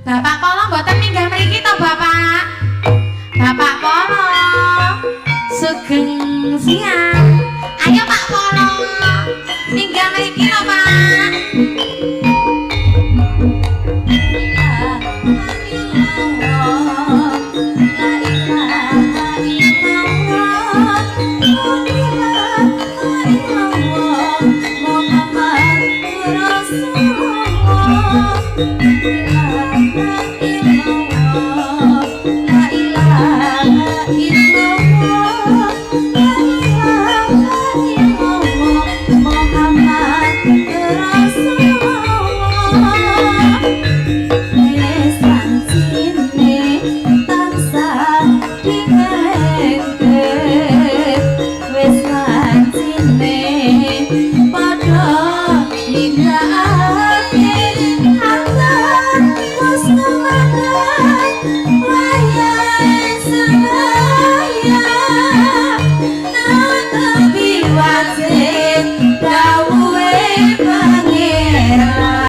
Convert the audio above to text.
Bapak Polo mboten minggah mriki to, Bapak? Bapak Polo. Sugeng siang. Ayo Pak Polo. Minggah mriki to, Pak. Rasulullah